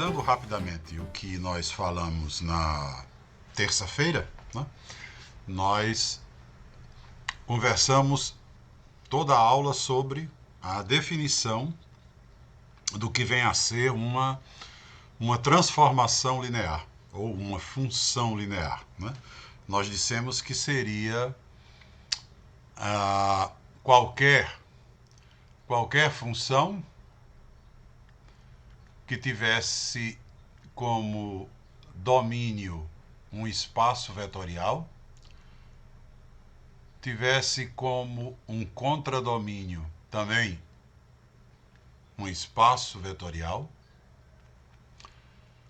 Finalizando rapidamente o que nós falamos na terça-feira, né? Nós conversamos toda a aula sobre a definição do que vem a ser uma transformação linear ou uma função linear, né? Nós dissemos que seria qualquer função que tivesse como domínio um espaço vetorial, tivesse como um contradomínio também um espaço vetorial,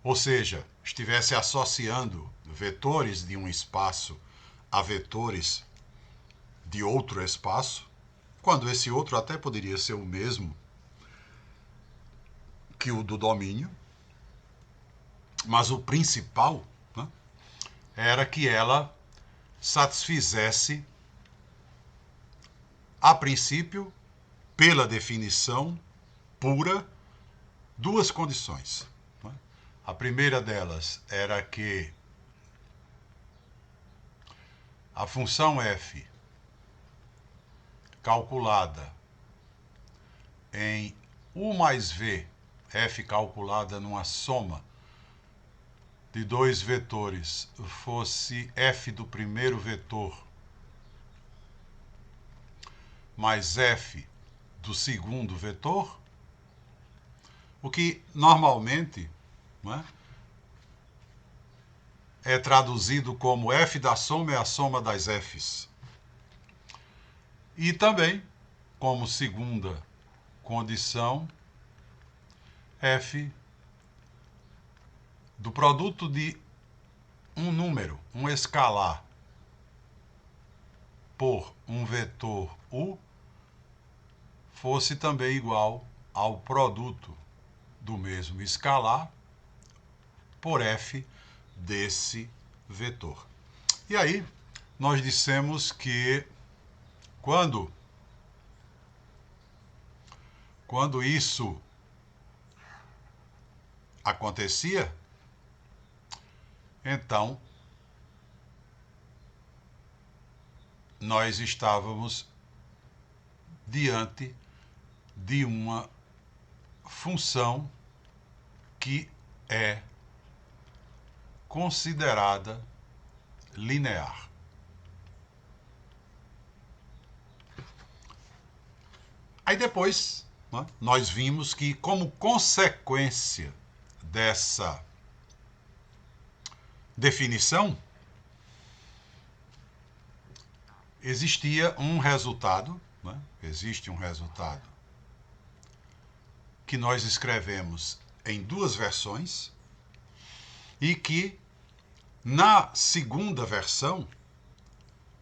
ou seja, estivesse associando vetores de um espaço a vetores de outro espaço, quando esse outro até poderia ser o mesmo que o do domínio, mas o principal, né, era que ela satisfizesse, a princípio, pela definição pura, duas condições. Né? A primeira delas era que a função f calculada em u mais v, f calculada numa soma de dois vetores, fosse f do primeiro vetor mais f do segundo vetor, o que normalmente, né, é traduzido como f da soma é a soma das f's. E também, como segunda condição, f do produto de um número, um escalar, por um vetor u, fosse também igual ao produto do mesmo escalar por f desse vetor. E aí, nós dissemos que quando isso acontecia, então nós estávamos diante de uma função que é considerada linear. Aí depois, né, nós vimos que, como consequência dessa definição, existia um resultado, né, existe um resultado que nós escrevemos em duas versões e que, na segunda versão,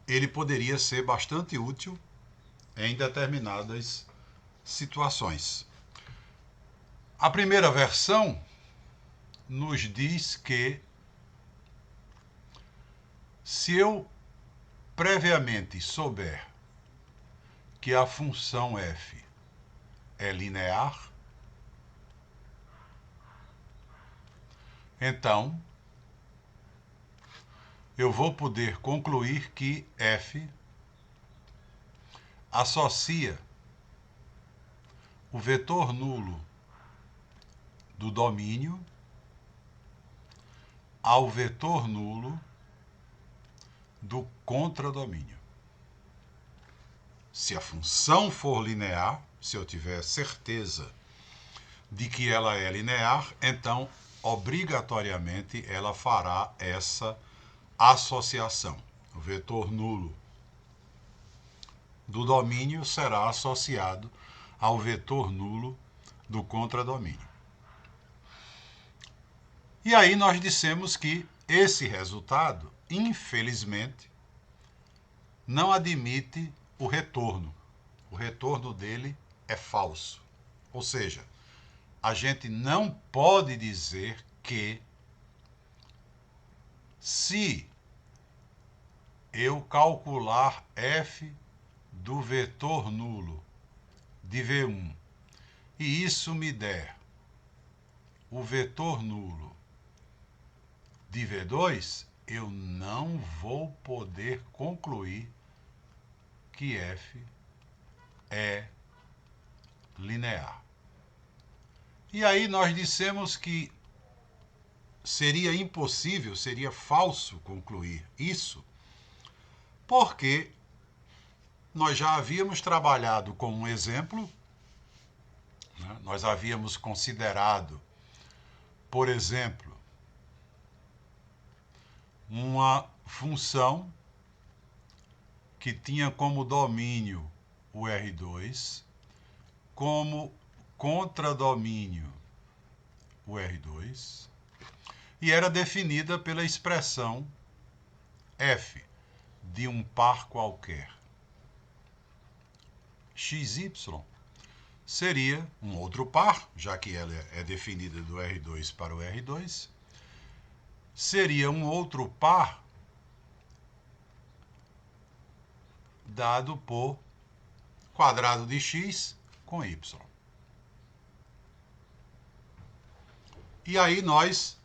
ele poderia ser bastante útil em determinadas situações. A primeira versão nos diz que se eu previamente souber que a função f é linear, então eu vou poder concluir que f associa o vetor nulo do domínio ao vetor nulo do contradomínio. Se a função for linear, se eu tiver certeza de que ela é linear, então, obrigatoriamente, ela fará essa associação. O vetor nulo do domínio será associado ao vetor nulo do contradomínio. E aí nós dissemos que esse resultado, infelizmente, não admite o retorno. O retorno dele é falso. Ou seja, a gente não pode dizer que se eu calcular f do vetor nulo de V1 e isso me der o vetor nulo de V2, eu não vou poder concluir que f é linear. E aí nós dissemos que seria impossível, seria falso concluir isso, porque nós já havíamos trabalhado com um exemplo, né? Nós havíamos considerado, por exemplo, uma função que tinha como domínio o R2, como contradomínio o R2, e era definida pela expressão f de um par qualquer. xy seria um outro par, já que ela é definida do R2 para o R2, seria um outro par dado por quadrado de x com y. E aí nós,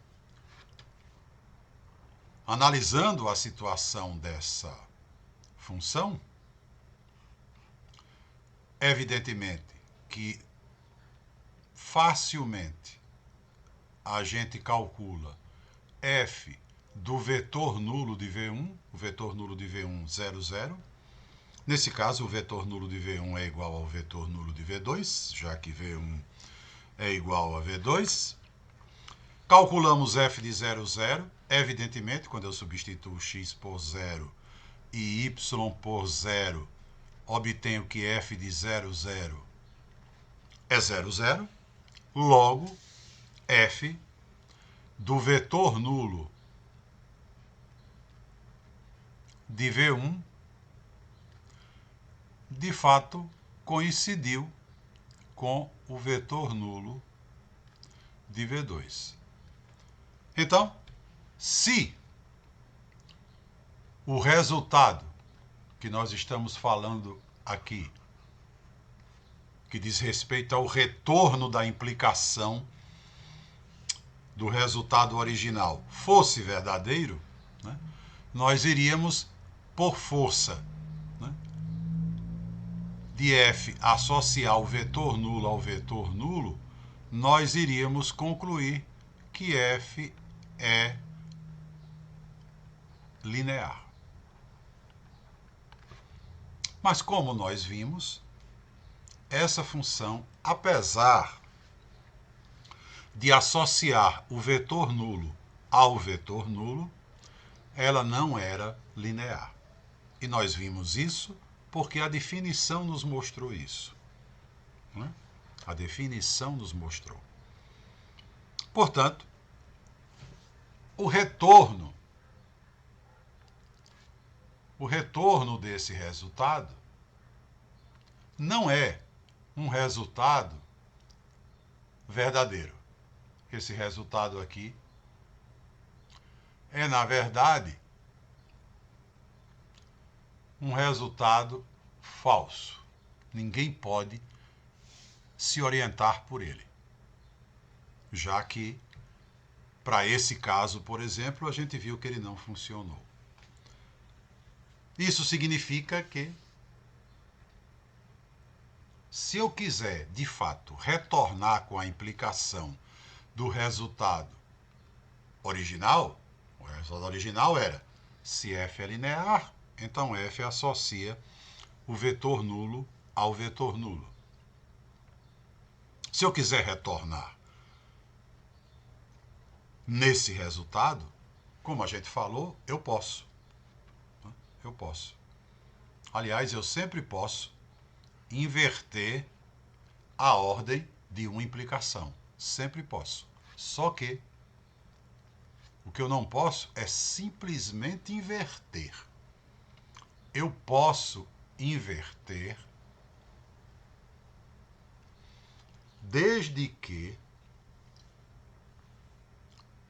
analisando a situação dessa função, evidentemente que facilmente a gente calcula f do vetor nulo de V1, o vetor nulo de V1, 0, 0. Nesse caso, o vetor nulo de V1 é igual ao vetor nulo de V2, já que V1 é igual a V2. Calculamos f de 0, 0. Evidentemente, quando eu substituo x por 0 e y por 0, obtenho que f de 0, 0 é 0, 0. Logo, f do vetor nulo de V1, de fato, coincidiu com o vetor nulo de V2. Então, se o resultado que nós estamos falando aqui, que diz respeito ao retorno da implicação do resultado original, fosse verdadeiro, né, nós iríamos, por força, né, de f associar o vetor nulo ao vetor nulo, nós iríamos concluir que f é linear. Mas como nós vimos, essa função, apesar de associar o vetor nulo ao vetor nulo, ela não era linear. E nós vimos isso porque a definição nos mostrou isso. Né? A definição nos mostrou. Portanto, o retorno desse resultado não é um resultado verdadeiro. Esse resultado aqui é, na verdade, um resultado falso. Ninguém pode se orientar por ele. Já que, para esse caso, por exemplo, a gente viu que ele não funcionou. Isso significa que, se eu quiser, de fato, retornar com a implicação do resultado original, o resultado original era, se f é linear, então f associa o vetor nulo ao vetor nulo. Se eu quiser retornar nesse resultado, como a gente falou, eu posso. Eu posso. Aliás, eu sempre posso inverter a ordem de uma implicação. Sempre posso. Só que o que eu não posso é simplesmente inverter. Eu posso inverter desde que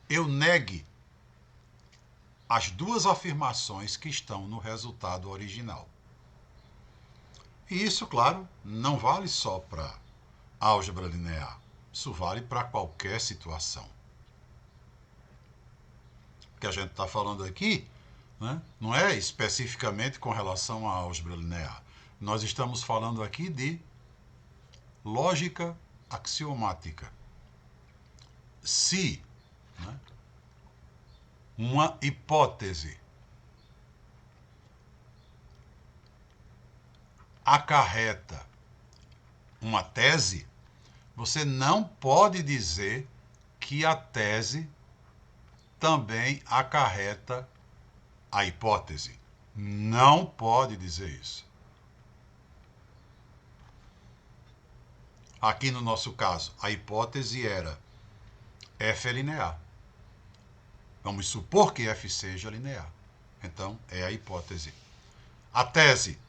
eu negue as duas afirmações que estão no resultado original. E isso, claro, não vale só para álgebra linear. Isso vale para qualquer situação. O que a gente está falando aqui, né, não é especificamente com relação à álgebra linear. Nós estamos falando aqui de lógica axiomática. Se, né, uma hipótese acarreta uma tese, você não pode dizer que a tese também acarreta a hipótese. Não pode dizer isso. Aqui no nosso caso, a hipótese era f é linear. Vamos supor que f seja linear. Então, é a hipótese. A tese,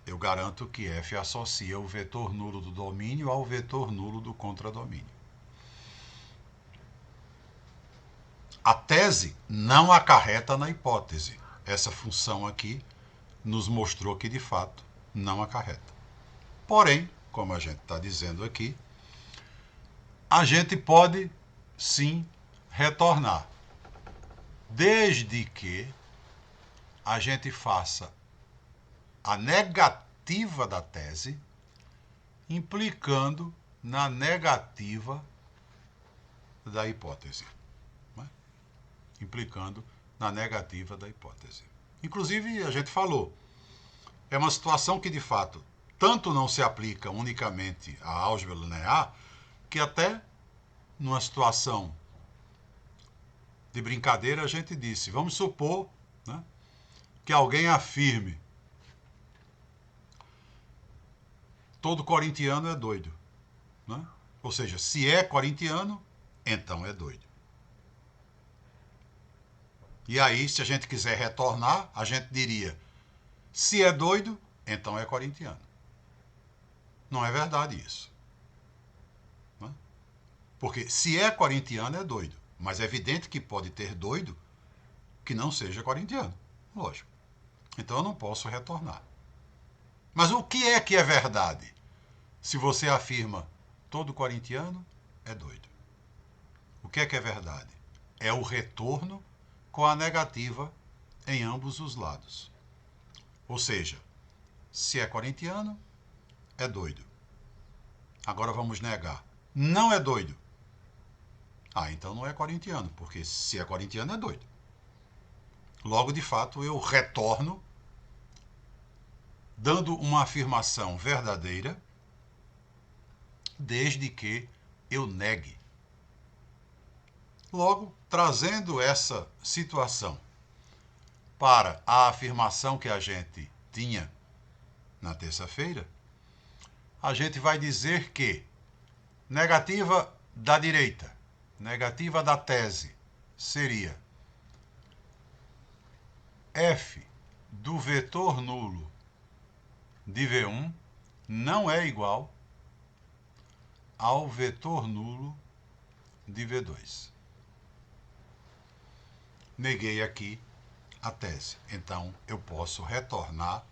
eu garanto que f associa o vetor nulo do domínio ao vetor nulo do contradomínio. A tese não acarreta na hipótese. Essa função aqui nos mostrou que, de fato, não acarreta. Porém, como a gente está dizendo aqui, a gente pode, sim, retornar. Desde que a gente faça a negativa da tese, implicando na negativa da hipótese. Né? Implicando na negativa da hipótese. Inclusive, a gente falou, é uma situação que, de fato, tanto não se aplica unicamente à álgebra linear, que até numa situação de brincadeira a gente disse, vamos supor, né, que alguém afirme todo corintiano é doido. Né? Ou seja, se é corintiano, então é doido. E aí, se a gente quiser retornar, a gente diria, se é doido, então é corintiano. Não é verdade isso. Né? Porque se é corintiano, é doido. Mas é evidente que pode ter doido que não seja corintiano. Lógico. Então eu não posso retornar. Mas o que é verdade? Se você afirma todo corintiano é doido. O que é verdade? É o retorno com a negativa em ambos os lados. Ou seja, se é corintiano, é doido. Agora vamos negar. Não é doido. Ah, então não é corintiano, porque se é corintiano é doido. Logo, de fato, eu retorno dando uma afirmação verdadeira, desde que eu negue. Logo, trazendo essa situação para a afirmação que a gente tinha na terça-feira, a gente vai dizer que negativa da direita, negativa da tese, seria f do vetor nulo de V1 não é igual ao vetor nulo de V2. Neguei aqui a tese. Então, eu posso retornar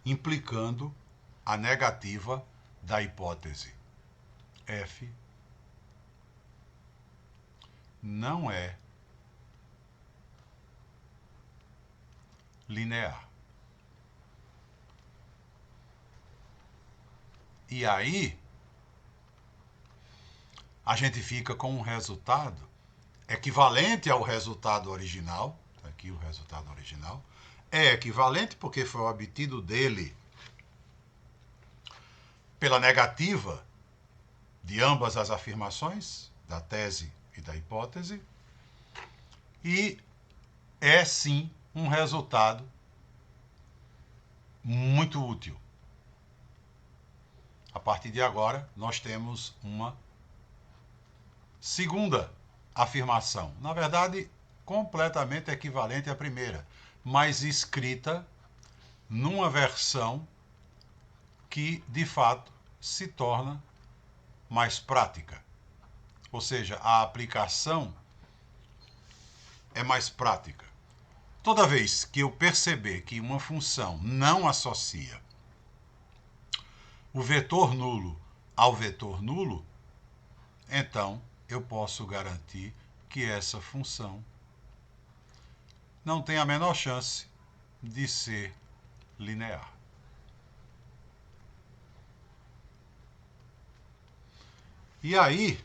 implicando a negativa da hipótese. F não é linear. E aí, a gente fica com um resultado equivalente ao resultado original. Aqui o resultado original. É equivalente porque foi obtido dele pela negativa de ambas as afirmações, da tese e da hipótese. E é sim um resultado muito útil. A partir de agora, nós temos uma segunda afirmação. Na verdade, completamente equivalente à primeira, mas escrita numa versão que, de fato, se torna mais prática. Ou seja, a aplicação é mais prática. Toda vez que eu perceber que uma função não associa o vetor nulo ao vetor nulo, então eu posso garantir que essa função não tem a menor chance de ser linear. E aí,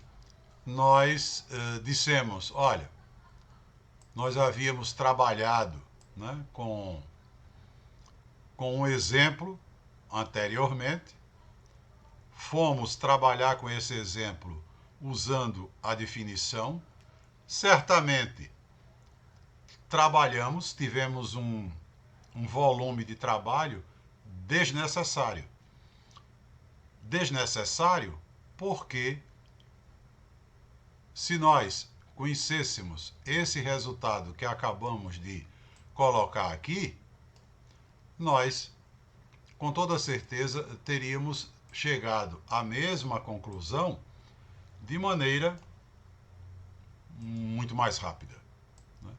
nós dissemos, olha, nós havíamos trabalhado, né, com um exemplo anteriormente, fomos trabalhar com esse exemplo usando a definição, certamente trabalhamos, tivemos um volume de trabalho desnecessário. Desnecessário porque, se nós conhecêssemos esse resultado que acabamos de colocar aqui, nós, com toda certeza, teríamos chegado à mesma conclusão de maneira muito mais rápida. Né?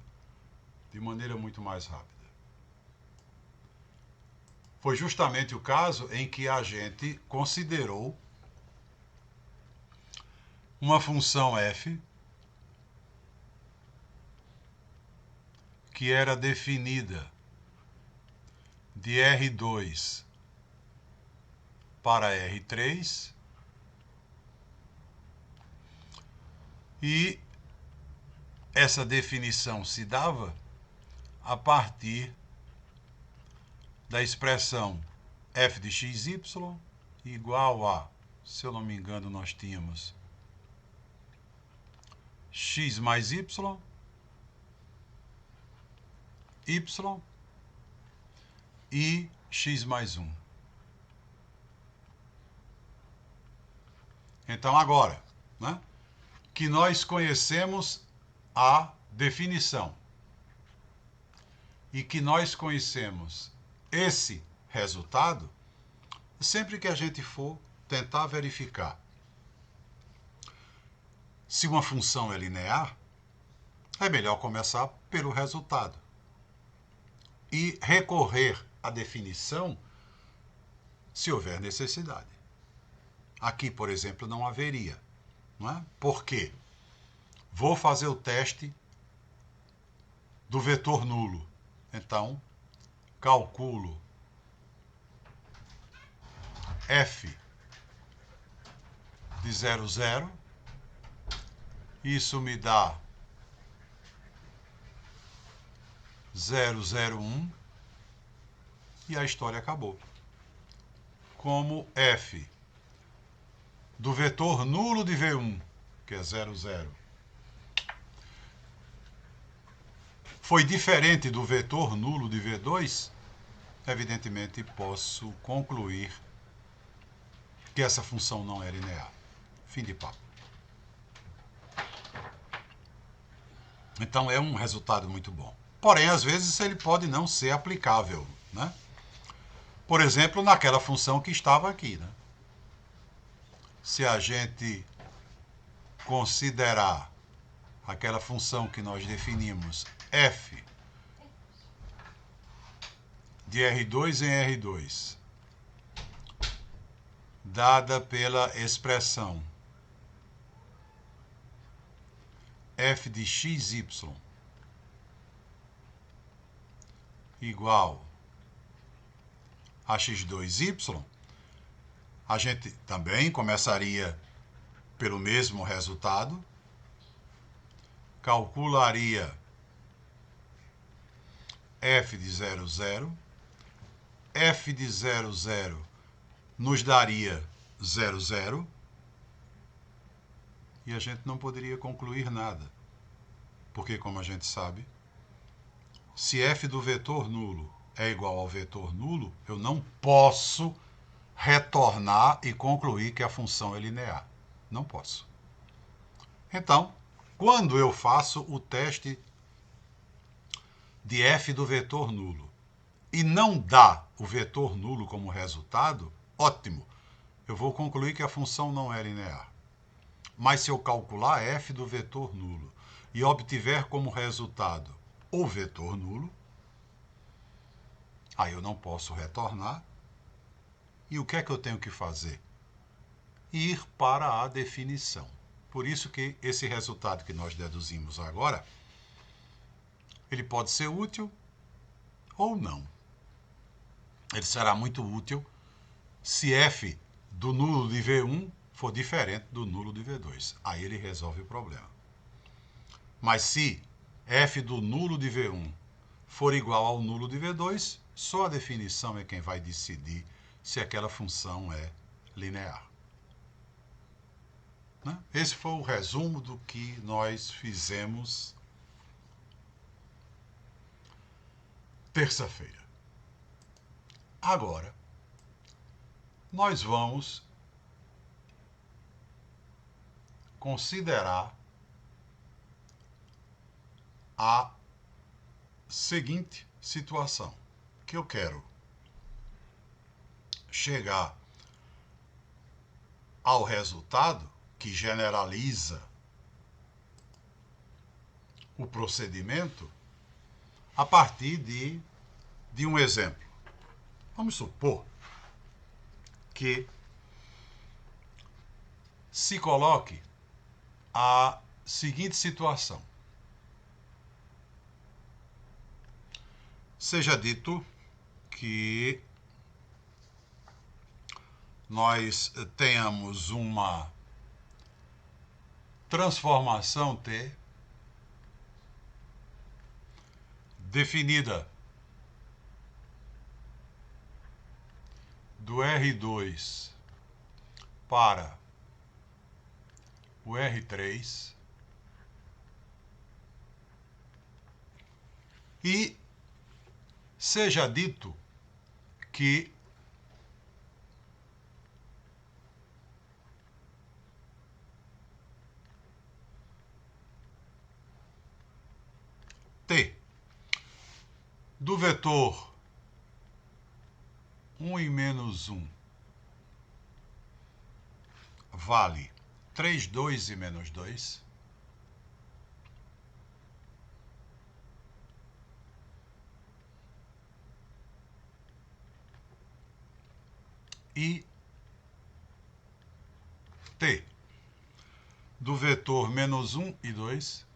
De maneira muito mais rápida. Foi justamente o caso em que a gente considerou uma função f que era definida de R2 para R3 e essa definição se dava a partir da expressão f de xy igual a, se eu não me engano, nós tínhamos x mais y e x mais 1. Então, agora, né, que nós conhecemos a definição e que nós conhecemos esse resultado, sempre que a gente for tentar verificar se uma função é linear, é melhor começar pelo resultado e recorrer à definição se houver necessidade. Aqui, por exemplo, não haveria. Não é? Por quê? Vou fazer o teste do vetor nulo. Então, calculo f de 0, 0. Isso me dá 0, 0, 1. E a história acabou. Como f do vetor nulo de V1, que é 0, 0, foi diferente do vetor nulo de V2, evidentemente posso concluir que essa função não é linear. Fim de papo. Então é um resultado muito bom. Porém, às vezes ele pode não ser aplicável, né? Por exemplo, naquela função que estava aqui, né? Se a gente considerar aquela função que nós definimos f de R2 em R2, dada pela expressão f de xy igual a x2y, a gente também começaria pelo mesmo resultado, calcularia f de 0, 0, f de 0, 0 nos daria 0, 0, e a gente não poderia concluir nada, porque, como a gente sabe, se f do vetor nulo é igual ao vetor nulo, eu não posso retornar e concluir que a função é linear. Não posso. Então, quando eu faço o teste de f do vetor nulo e não dá o vetor nulo como resultado, ótimo, eu vou concluir que a função não é linear. Mas se eu calcular f do vetor nulo e obtiver como resultado o vetor nulo, aí eu não posso retornar. E o que é que eu tenho que fazer? Ir para a definição. Por isso que esse resultado que nós deduzimos agora, ele pode ser útil ou não. Ele será muito útil se f do nulo de V1 for diferente do nulo de V2. Aí ele resolve o problema. Mas se f do nulo de V1 for igual ao nulo de V2, só a definição é quem vai decidir se aquela função é linear. Né? Esse foi o resumo do que nós fizemos terça-feira. Agora, nós vamos considerar a seguinte situação, que eu quero chegar ao resultado que generaliza o procedimento a partir de um exemplo. Vamos supor que se coloque a seguinte situação. Seja dito que nós tenhamos uma transformação T definida do R2 para o R3 e seja dito que T do vetor 1 e menos 1 vale 3, 2 e menos 2. E T do vetor menos 1 e 2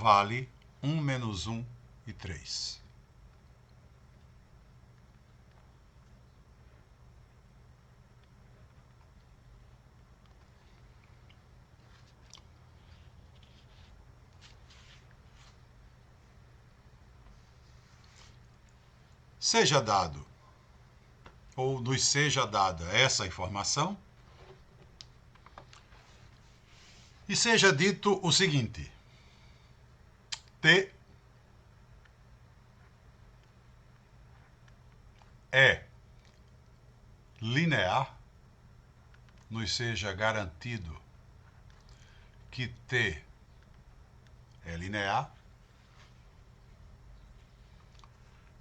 vale 1 menos 1 e 3. Seja dado, ou nos seja dada essa informação, e seja dito o seguinte: T é linear, nos seja garantido que T é linear,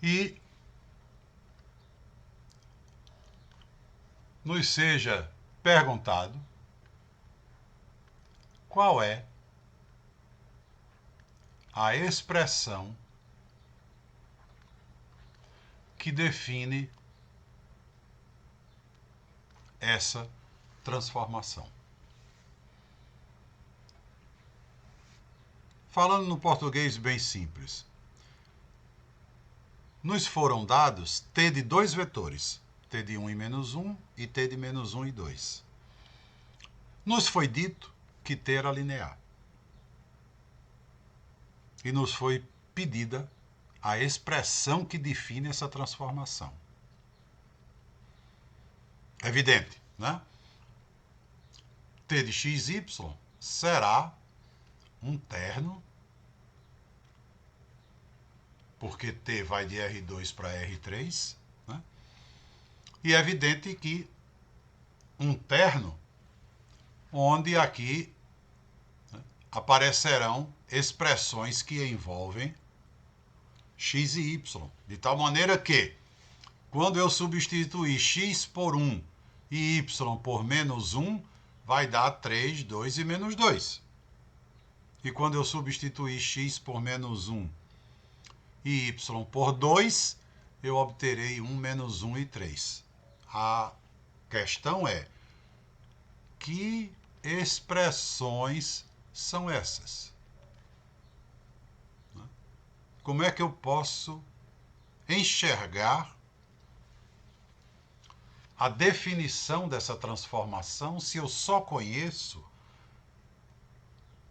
e nos seja perguntado qual é a expressão que define essa transformação. Falando no português bem simples, nos foram dados T de dois vetores, T de 1 e menos 1 e T de menos 1 e 2. Nos foi dito que T era linear. E nos foi pedida a expressão que define essa transformação. Evidente, né? T de xy será um terno, porque T vai de R2 para R3, né? E é evidente que um terno onde aqui, né, aparecerão expressões que envolvem x e y, de tal maneira que, quando eu substituir x por 1 e y por menos 1, vai dar 3, 2 e menos 2. E quando eu substituir x por menos 1 e y por 2, eu obterei 1 menos 1 e 3. A questão é, que expressões são essas? Como é que eu posso enxergar a definição dessa transformação se eu só conheço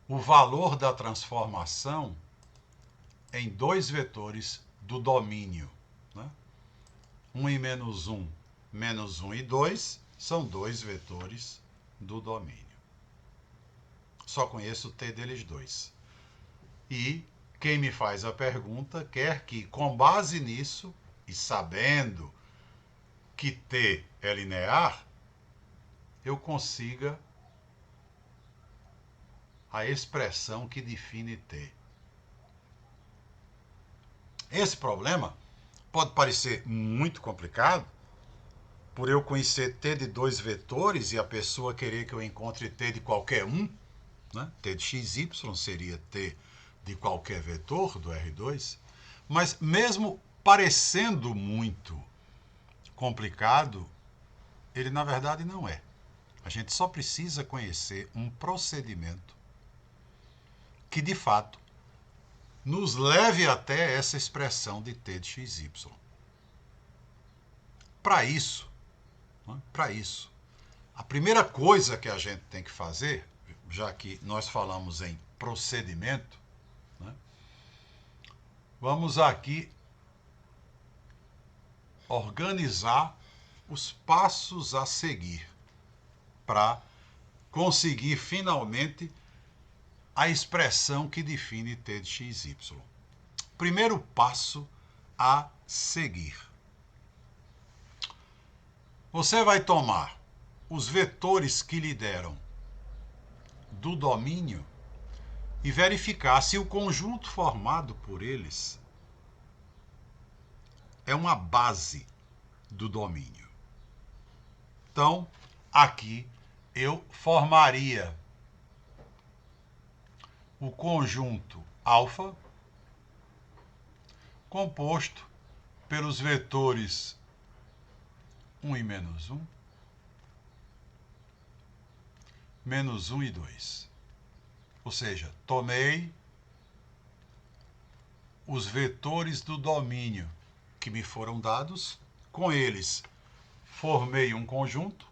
o valor da transformação em dois vetores do domínio? 1 e menos 1 e 2 são dois vetores do domínio. Só conheço o T deles dois. E quem me faz a pergunta quer que, com base nisso, e sabendo que T é linear, eu consiga a expressão que define T. Esse problema pode parecer muito complicado, por eu conhecer T de dois vetores e a pessoa querer que eu encontre T de qualquer um, né? T de xy seria T de qualquer vetor do R2, mas mesmo parecendo muito complicado, ele na verdade não é. A gente só precisa conhecer um procedimento que de fato nos leve até essa expressão de T de xy. Para isso, a primeira coisa que a gente tem que fazer, já que nós falamos em procedimento, né, vamos aqui organizar os passos a seguir para conseguir finalmente a expressão que define T de xy. Primeiro passo a seguir. Você vai tomar os vetores que lhe deram do domínio e verificar se o conjunto formado por eles é uma base do domínio. Então, aqui eu formaria o conjunto alfa composto pelos vetores 1 e menos 1, menos 1 e 2. Ou seja, tomei os vetores do domínio que me foram dados, com eles formei um conjunto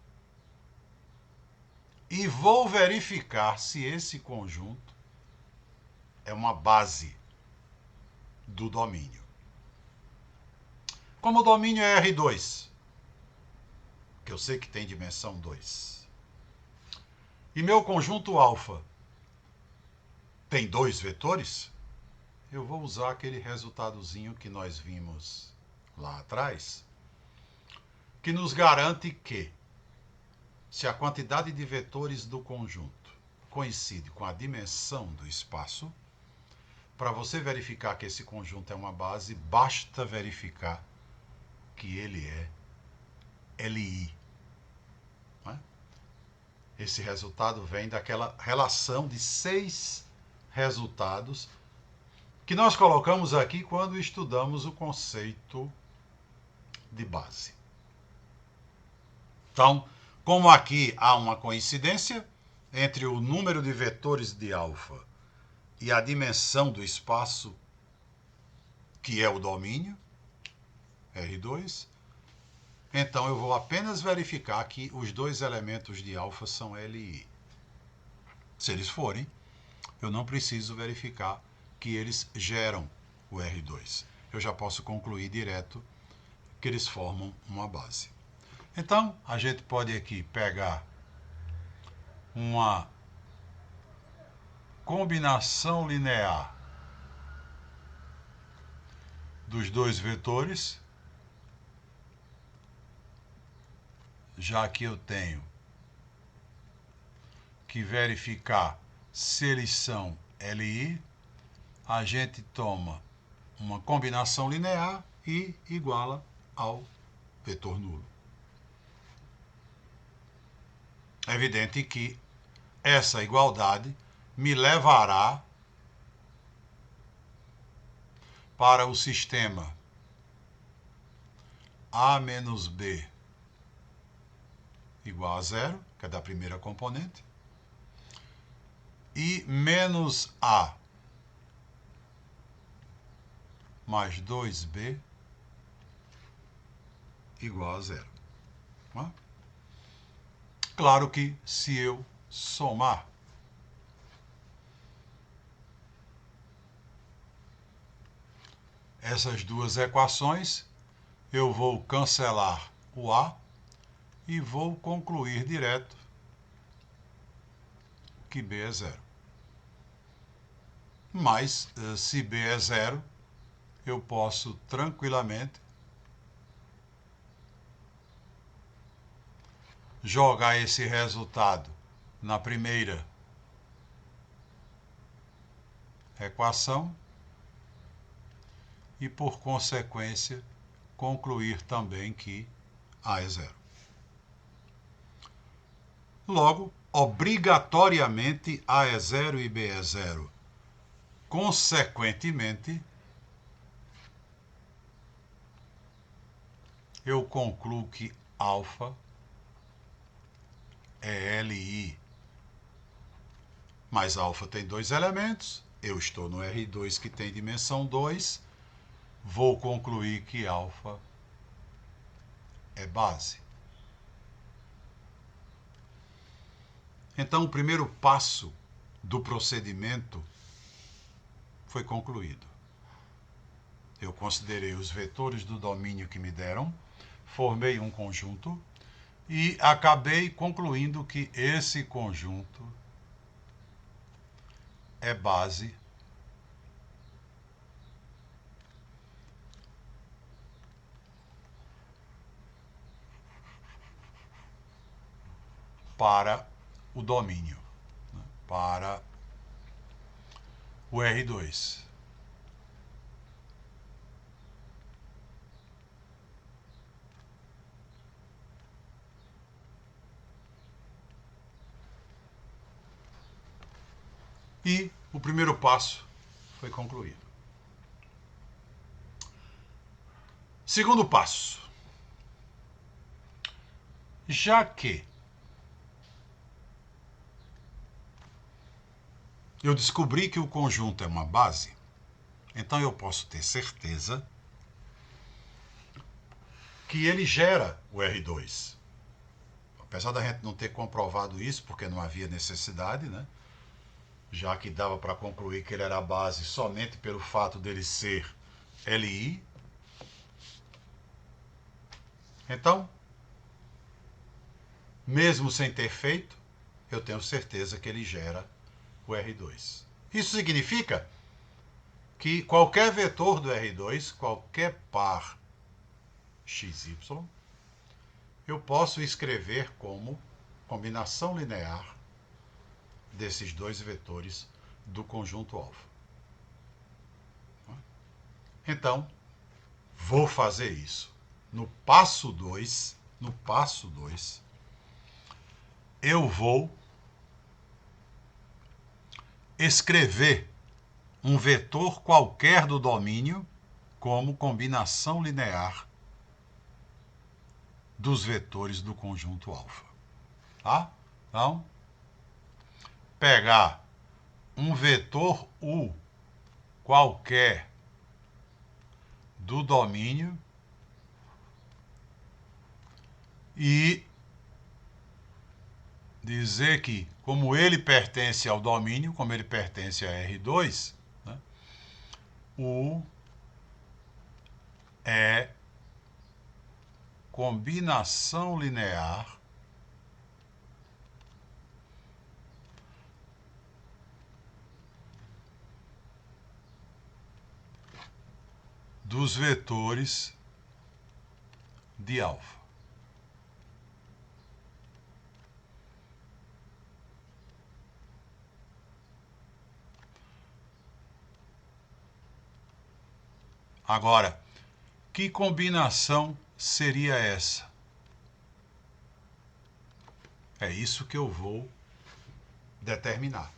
e vou verificar se esse conjunto é uma base do domínio. Como o domínio é R2, que eu sei que tem dimensão 2, e meu conjunto alfa tem dois vetores, eu vou usar aquele resultadozinho que nós vimos lá atrás, que nos garante que, se a quantidade de vetores do conjunto coincide com a dimensão do espaço, para você verificar que esse conjunto é uma base, basta verificar que ele é LI. Esse resultado vem daquela relação de 6 resultados que nós colocamos aqui quando estudamos o conceito de base. Então, como aqui há uma coincidência entre o número de vetores de alfa e a dimensão do espaço, que é o domínio, R2, então eu vou apenas verificar que os dois elementos de alfa são LI. Se eles forem, eu não preciso verificar que eles geram o R2. Eu já posso concluir direto que eles formam uma base. Então, a gente pode aqui pegar uma combinação linear dos dois vetores, já que eu tenho que verificar se eles são LI, a gente toma uma combinação linear e iguala ao vetor nulo. É evidente que essa igualdade me levará para o sistema A menos B igual a zero, que é da primeira componente, e menos A mais 2B igual a zero. Claro que se eu somar essas duas equações, eu vou cancelar o A e vou concluir direto que B é zero. Mas, se B é zero, eu posso tranquilamente jogar esse resultado na primeira equação e, por consequência, concluir também que A é zero. Logo, obrigatoriamente, A é zero e B é zero. Consequentemente, eu concluo que alfa é LI. Mas alfa tem dois elementos, eu estou no R2 que tem dimensão 2, vou concluir que alfa é base. Então, o primeiro passo do procedimento foi concluído. Eu considerei os vetores do domínio que me deram, formei um conjunto e acabei concluindo que esse conjunto é base para o domínio, para o R2. E o primeiro passo foi concluído. Segundo passo. Já que eu descobri que o conjunto é uma base, então eu posso ter certeza que ele gera o R2. Apesar da gente não ter comprovado isso, porque não havia necessidade, né? Já que dava para concluir que ele era a base somente pelo fato dele ser LI. Então, mesmo sem ter feito, eu tenho certeza que ele gera o R2. Isso significa que qualquer vetor do R2, qualquer par XY, eu posso escrever como combinação linear desses dois vetores do conjunto alfa. Então, vou fazer isso. No passo 2, eu vou escrever um vetor qualquer do domínio como combinação linear dos vetores do conjunto alfa. Tá? Então, pegar um vetor U qualquer do domínio e dizer que, como ele pertence ao domínio, como ele pertence a R2, né, U é combinação linear dos vetores de alfa. Agora, que combinação seria essa? É isso que eu vou determinar.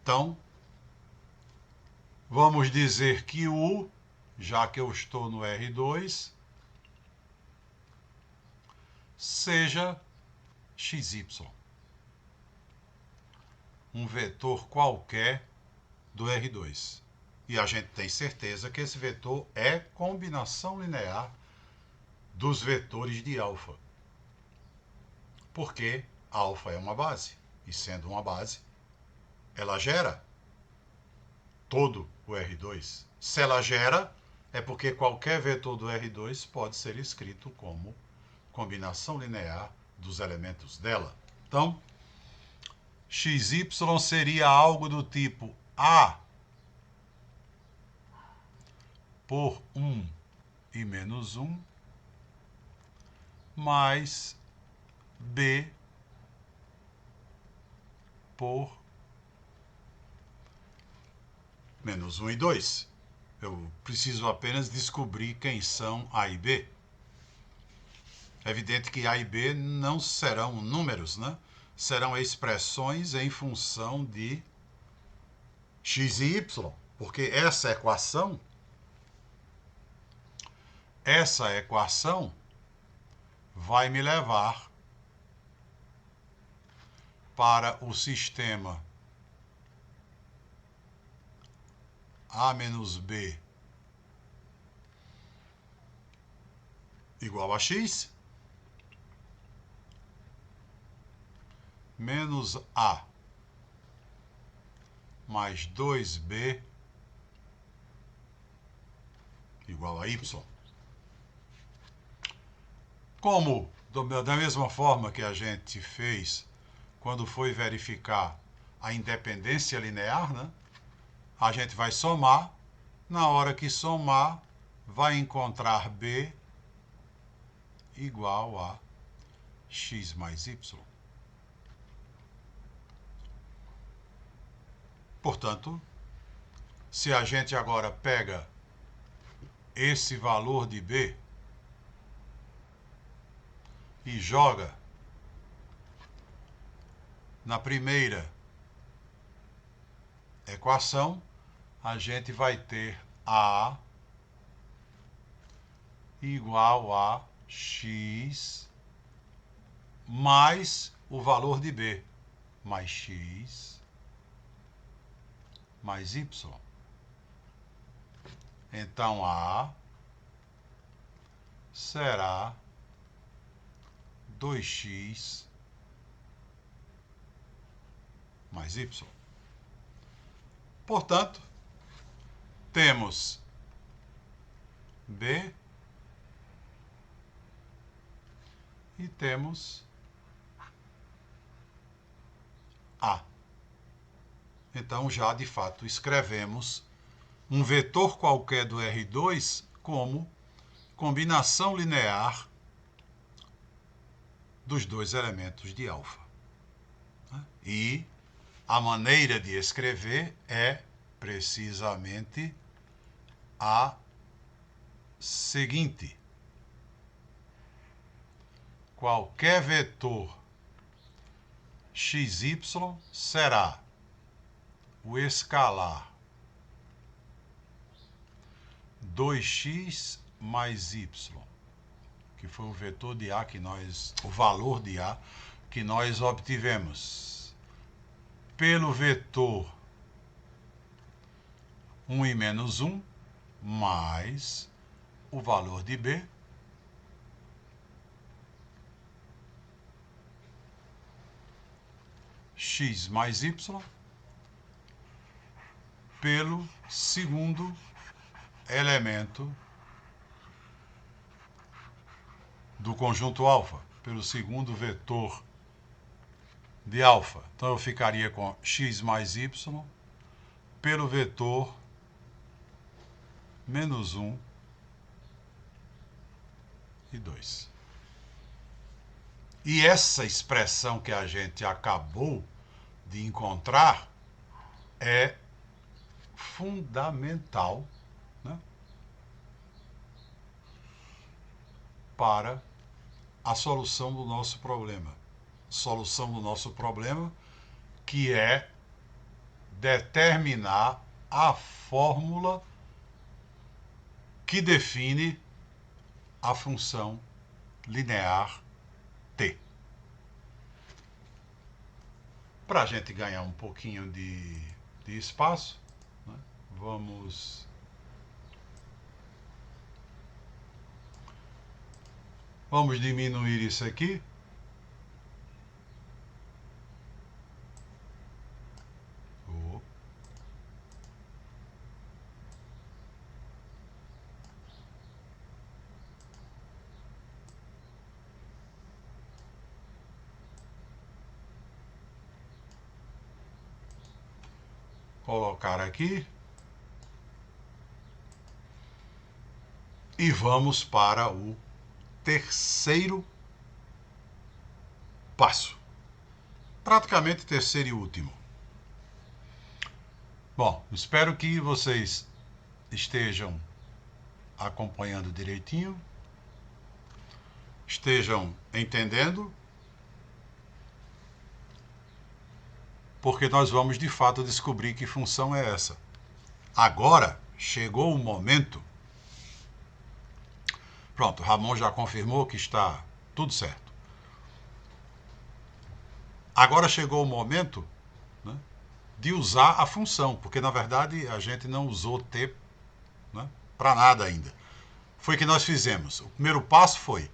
Então, vamos dizer que U, já que eu estou no R2, seja xy. Um vetor qualquer do R2. E a gente tem certeza que esse vetor é combinação linear dos vetores de alfa. Porque alfa é uma base. E sendo uma base, ela gera todo o R2. Se ela gera, é porque qualquer vetor do R2 pode ser escrito como combinação linear dos elementos dela. Então, xy seria algo do tipo A por 1 e menos 1 mais B por menos 1 e 2. Eu preciso apenas descobrir quem são A e B. É evidente que A e B não serão números, né? Serão expressões em função de x e y, porque essa equação vai me levar para o sistema A menos B igual a x menos A mais 2B igual a y. Como, da mesma forma que a gente fez quando foi verificar a independência linear, né? A gente vai somar. Na hora que somar, vai encontrar B igual a x mais y. Portanto, se a gente agora pega esse valor de B e joga na primeira equação, a gente vai ter A igual a x mais o valor de B, mais x mais y. Então, A será 2x mais y. Portanto, temos B e temos A. Então, já de fato, escrevemos um vetor qualquer do R2 como combinação linear dos dois elementos de alfa. E a maneira de escrever é precisamente a seguinte: qualquer vetor xy será o escalar 2x mais y, que foi o vetor de A o valor de A que nós obtivemos, pelo vetor 1 e menos 1, mais o valor de B, x mais y, pelo segundo elemento do conjunto alfa, pelo segundo vetor de alfa. Então eu ficaria com x mais y pelo vetor menos 1 e 2. E essa expressão que a gente acabou de encontrar é fundamental, né, para a solução do nosso problema. Solução do nosso problema, que é determinar a fórmula que define a função linear Para a gente ganhar um pouquinho de espaço, né, vamos diminuir isso aqui. Colocar aqui. E vamos para o terceiro passo. Praticamente terceiro e último. Bom, espero que vocês estejam acompanhando direitinho, estejam entendendo, porque nós vamos de fato descobrir que função é essa. Agora chegou o momento. Pronto, Ramon já confirmou que está tudo certo. Agora chegou o momento, né, de usar a função, porque na verdade a gente não usou T, né, para nada ainda. Foi o que nós fizemos. O primeiro passo foi: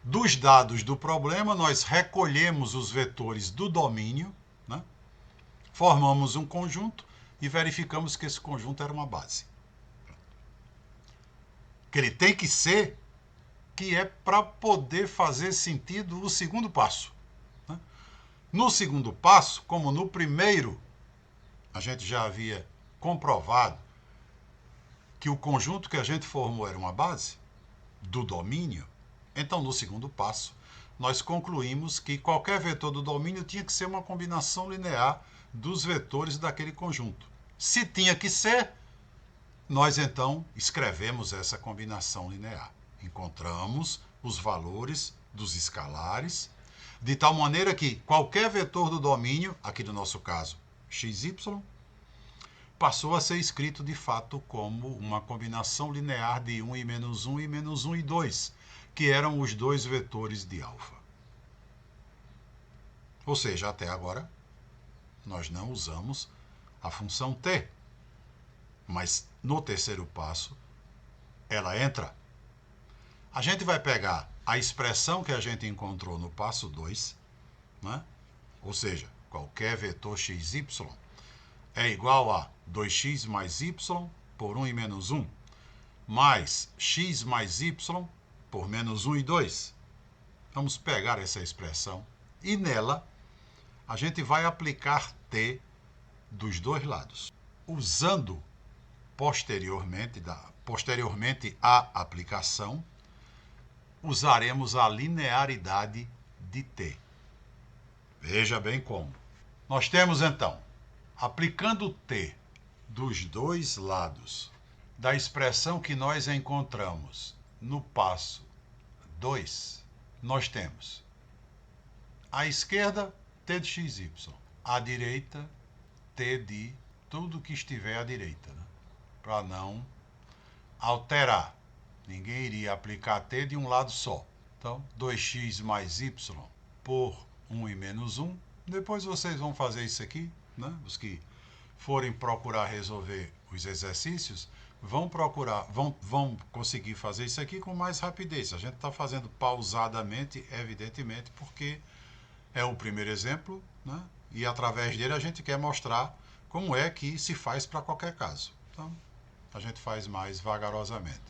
dos dados do problema, nós recolhemos os vetores do domínio, né, formamos um conjunto e verificamos que esse conjunto era uma base. Que ele tem que ser, que é para poder fazer sentido o segundo passo. Né? No segundo passo, como no primeiro, a gente já havia comprovado que o conjunto que a gente formou era uma base do domínio, então no segundo passo, nós concluímos que qualquer vetor do domínio tinha que ser uma combinação linear dos vetores daquele conjunto. Se tinha que ser, nós então escrevemos essa combinação linear. Encontramos os valores dos escalares, de tal maneira que qualquer vetor do domínio, aqui no nosso caso, xy, passou a ser escrito de fato como uma combinação linear de 1 e menos 1 e menos 1 e 2, que eram os dois vetores de alfa. Ou seja, até agora, nós não usamos a função t. Mas no terceiro passo, ela entra. A gente vai pegar a expressão que a gente encontrou no passo 2, né? Ou seja, qualquer vetor xy é igual a 2x mais y por 1 e menos 1, mais x mais y por menos 1 e 2. Vamos pegar essa expressão e nela a gente vai aplicar t dos dois lados. Usando posteriormente à aplicação, usaremos a linearidade de t. Veja bem como. Nós temos então, aplicando t dos dois lados da expressão que nós encontramos no passo 2, nós temos à esquerda t de xy, à direita t de tudo que estiver à direita, né? Para não alterar. Ninguém iria aplicar t de um lado só. Então, 2x mais y por 1 e menos 1. Depois vocês vão fazer isso aqui, né? Os que forem procurar resolver os exercícios vão conseguir fazer isso aqui com mais rapidez. A gente está fazendo pausadamente, evidentemente, porque é o primeiro exemplo, né? E através dele a gente quer mostrar como é que se faz para qualquer caso. Então, a gente faz mais vagarosamente.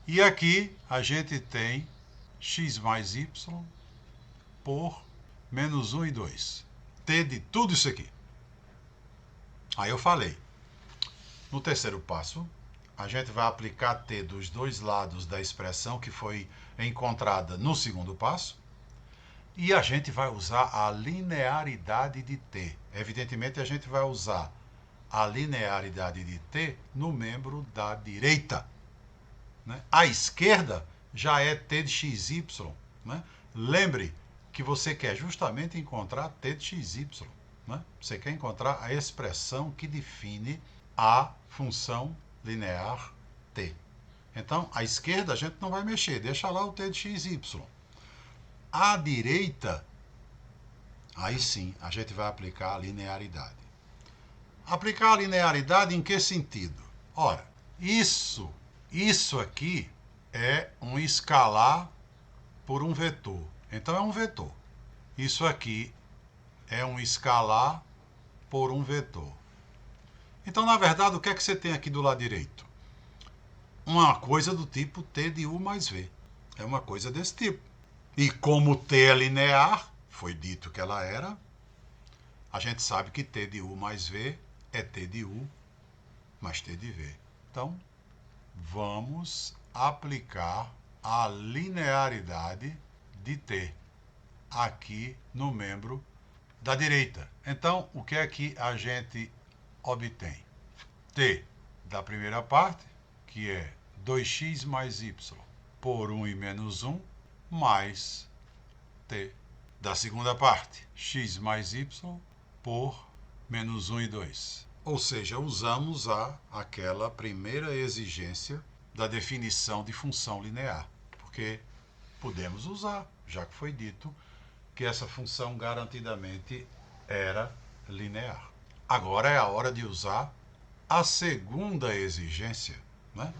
E aqui a gente tem x mais y por menos 1 e 2. T de tudo isso aqui. Aí eu falei. No terceiro passo, a gente vai aplicar t dos dois lados da expressão que foi encontrada no segundo passo. E a gente vai usar a linearidade de t. Evidentemente, a gente vai usar a linearidade de t no membro da direita. Né? À esquerda já é t de xy. Né? Lembre que você quer justamente encontrar t de xy. Né? Você quer encontrar a expressão que define a função linear t. Então, à esquerda a gente não vai mexer, deixa lá o t de xy. À direita, Aí sim, a gente vai aplicar a linearidade. Aplicar a linearidade em que sentido? Ora, isso aqui é um escalar por um vetor. Então é um vetor. Isso aqui é um escalar por um vetor. Então, na verdade, o que é que você tem aqui do lado direito? Uma coisa do tipo t de u mais v. É uma coisa desse tipo. E como t é linear, foi dito que ela era, a gente sabe que t de u mais v é t de u mais t de v. Então, vamos aplicar a linearidade de t aqui no membro da direita. Então, o que é que a gente obtém? T da primeira parte, que é 2x mais y por 1 e menos 1, mais t da segunda parte, x mais y por menos 1 e 2. Ou seja, usamos aquela primeira exigência da definição de função linear, porque podemos usar, já que foi dito que essa função garantidamente era linear. Agora é a hora de usar a segunda exigência, né?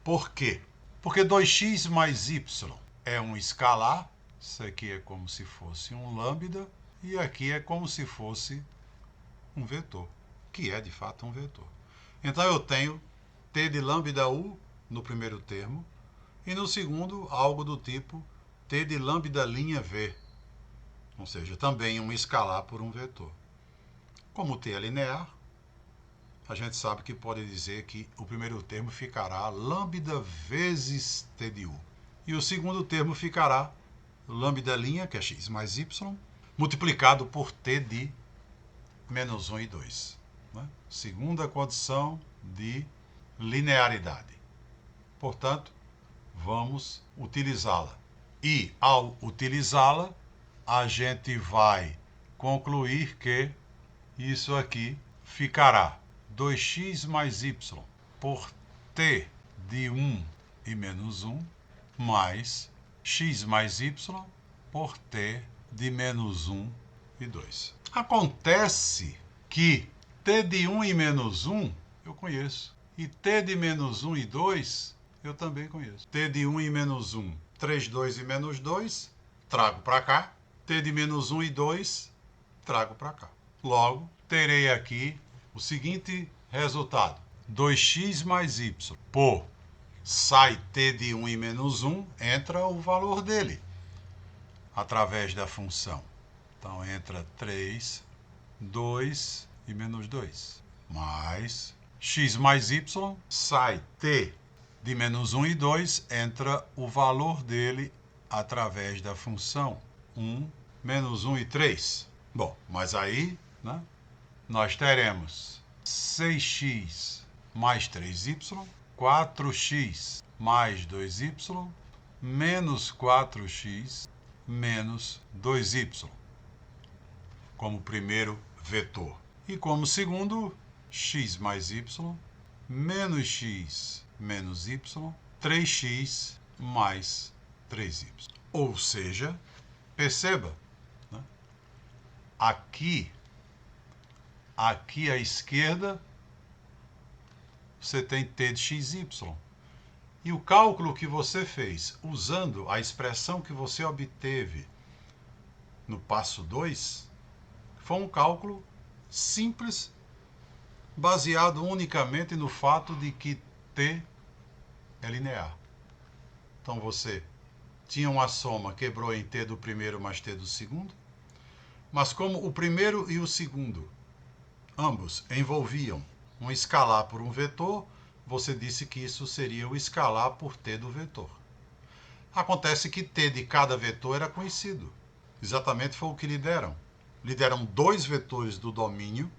Por quê? Porque 2x mais y é um escalar, isso aqui é como se fosse um lambda, e aqui é como se fosse um vetor, que é de fato um vetor. Então eu tenho t de lambda u no primeiro termo, e no segundo algo do tipo t de lambda linha v, ou seja, também um escalar por um vetor. Como t é linear, a gente sabe que pode dizer que o primeiro termo ficará lambda vezes t de u. E o segundo termo ficará lambda', que é x mais y, multiplicado por t de menos 1 e 2. Né? Segunda condição de linearidade. Portanto, vamos utilizá-la. E, ao utilizá-la, a gente vai concluir que isso aqui ficará 2x mais y por t de 1 e menos 1 mais x mais y por t de menos 1 e 2. Acontece que t de 1 e menos 1 eu conheço. E t de menos 1 e 2 eu também conheço. T de 1 e menos 1, 3, 2 e menos 2, trago para cá. T de menos 1 e 2, trago para cá. Logo, terei aqui o seguinte resultado. 2x mais y por sai t de 1 e menos 1, entra o valor dele através da função. Então, entra 3, 2 e menos 2. Mais x mais y, sai t de menos 1 e 2, entra o valor dele através da função 1, menos 1 e 3. Bom, mas aí, né, nós teremos 6x mais 3y, 4x mais 2y, menos 4x menos 2y, como primeiro vetor. E como segundo, x mais y, menos x menos y, 3x mais 3y. Ou seja, perceba, né? Aqui à esquerda, você tem t de xy. E o cálculo que você fez usando a expressão que você obteve no passo 2 foi um cálculo simples, baseado unicamente no fato de que t é linear. Então você tinha uma soma, quebrou em t do primeiro mais t do segundo, mas como o primeiro e o segundo ambos envolviam um escalar por um vetor, você disse que isso seria o escalar por t do vetor. Acontece que t de cada vetor era conhecido. Exatamente foi o que lhe deram. Lhe deram 2 vetores do domínio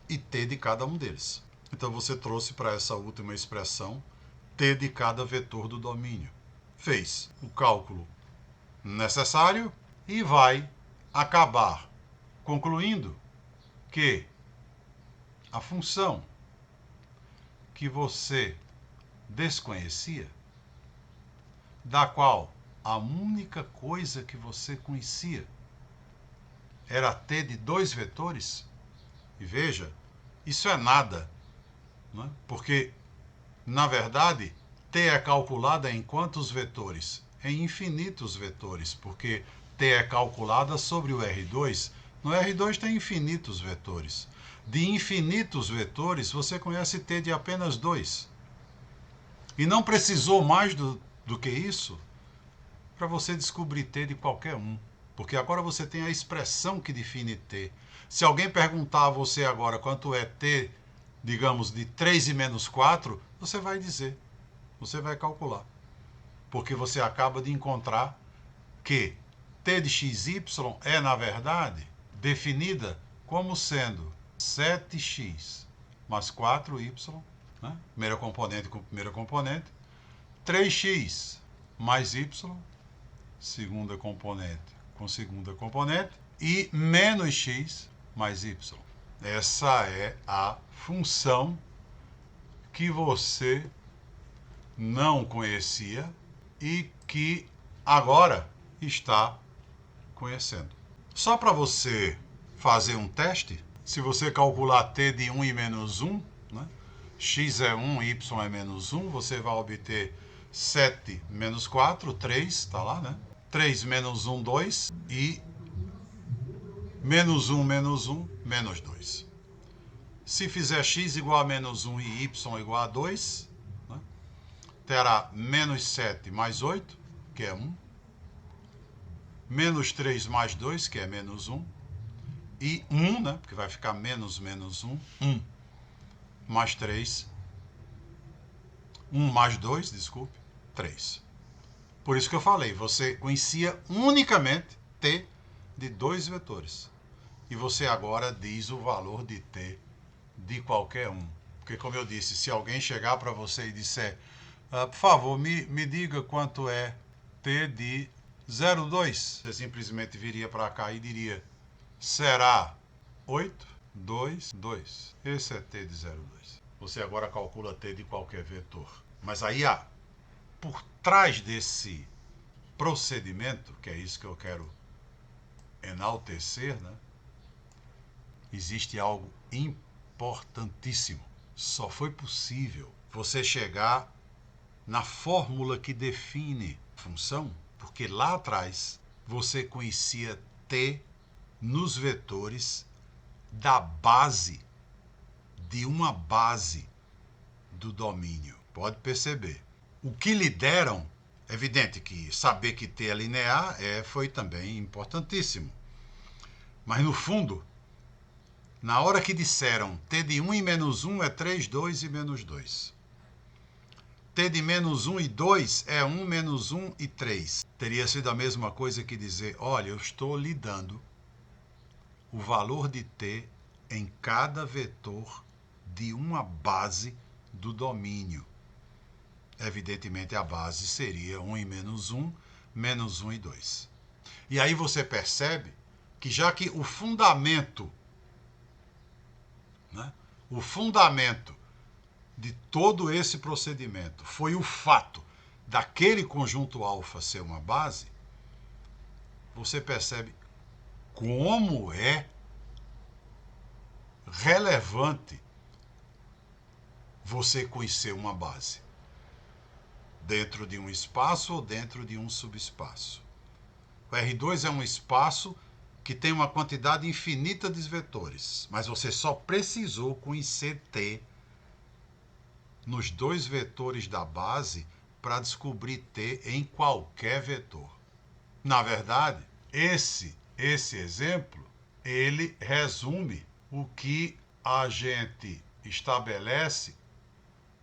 e t de cada um deles. Então você trouxe para essa última expressão t de cada vetor do domínio. Fez o cálculo necessário e vai acabar concluindo que a função que você desconhecia, da qual a única coisa que você conhecia era t de 2 vetores? E veja, isso é nada, né? Porque, na verdade, t é calculada em quantos vetores? Em infinitos vetores, porque t é calculada sobre o R2. No R2 tem infinitos vetores. De infinitos vetores, você conhece t de apenas 2. E não precisou mais do que isso para você descobrir t de qualquer um. Porque agora você tem a expressão que define t. Se alguém perguntar a você agora quanto é t, digamos, de 3 e menos 4, você vai dizer. Você vai calcular. Porque você acaba de encontrar que t de xy é, na verdade, definida como sendo 7x mais 4y, né? Primeira componente com primeira componente, 3x mais y, segunda componente com segunda componente, e menos x mais y. Essa é a função que você não conhecia e que agora está conhecendo. Só para você fazer um teste, se você calcular t de 1 e menos 1, né? X é 1, y é menos 1, você vai obter 7 menos 4, 3, está lá, né? 3 menos 1, 2 e menos 1, menos 2. Se fizer x igual a menos 1 e y igual a 2, né? Terá menos 7 mais 8, que é 1, menos 3 mais 2, que é menos 1, e 1, né? Porque vai ficar menos 1, 1 mais 3, 1 mais 2, desculpe, 3. Por isso que eu falei, você conhecia unicamente t de 2 vetores. E você agora diz o valor de t de qualquer um. Porque, como eu disse, se alguém chegar para você e disser, por favor, me diga quanto é t de 0,2, você simplesmente viria para cá e diria, será 8, 2, 2. Esse é t de 0,2. Você agora calcula t de qualquer vetor. Mas aí, por trás desse procedimento, que é isso que eu quero enaltecer, né? Existe algo importantíssimo. Só foi possível você chegar na fórmula que define a função, porque lá atrás você conhecia t nos vetores da base, de uma base do domínio. Pode perceber. O que lhe deram, é evidente que saber que t é linear foi também importantíssimo. Mas no fundo, na hora que disseram t de 1 e menos 1 é 3, 2 e menos 2. T de menos 1 e 2 é 1, menos 1 e 3. Teria sido a mesma coisa que dizer, olha, eu estou lhe dando o valor de t em cada vetor de uma base do domínio. Evidentemente, a base seria 1 e menos 1, menos 1 e 2. E aí você percebe que já que o fundamento, né, o fundamento de todo esse procedimento foi o fato daquele conjunto alfa ser uma base, você percebe como é relevante você conhecer uma base dentro de um espaço ou dentro de um subespaço. O R2 é um espaço que tem uma quantidade infinita de vetores, mas você só precisou conhecer t nos 2 vetores da base para descobrir t em qualquer vetor. Na verdade, esse exemplo, ele resume o que a gente estabelece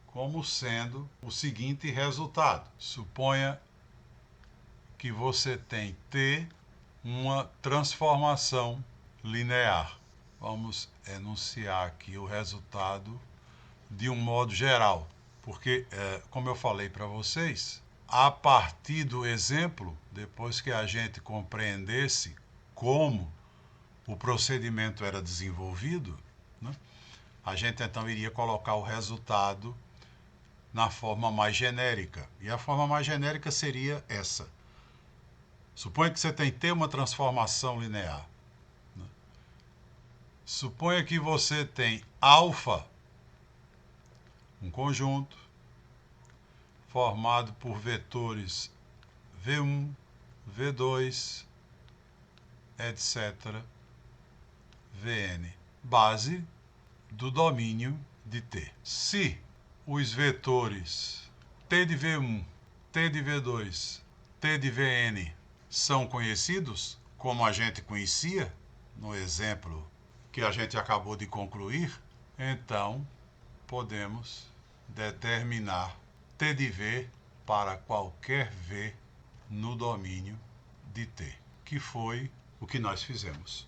como sendo o seguinte resultado. Suponha que você tem t, uma transformação linear. Vamos enunciar aqui o resultado de um modo geral, porque, como eu falei para vocês, a partir do exemplo, depois que a gente compreendesse como o procedimento era desenvolvido, né, a gente então iria colocar o resultado na forma mais genérica. E a forma mais genérica seria essa. Suponha que você tem t uma transformação linear, né? Suponha que você tem alfa, um conjunto formado por vetores V1, V2, etc., Vn, base do domínio de T. Se os vetores T de V1, T de V2, T de Vn são conhecidos, como a gente conhecia no exemplo que a gente acabou de concluir, então podemos determinar T de V para qualquer V no domínio de T, que foi o que nós fizemos.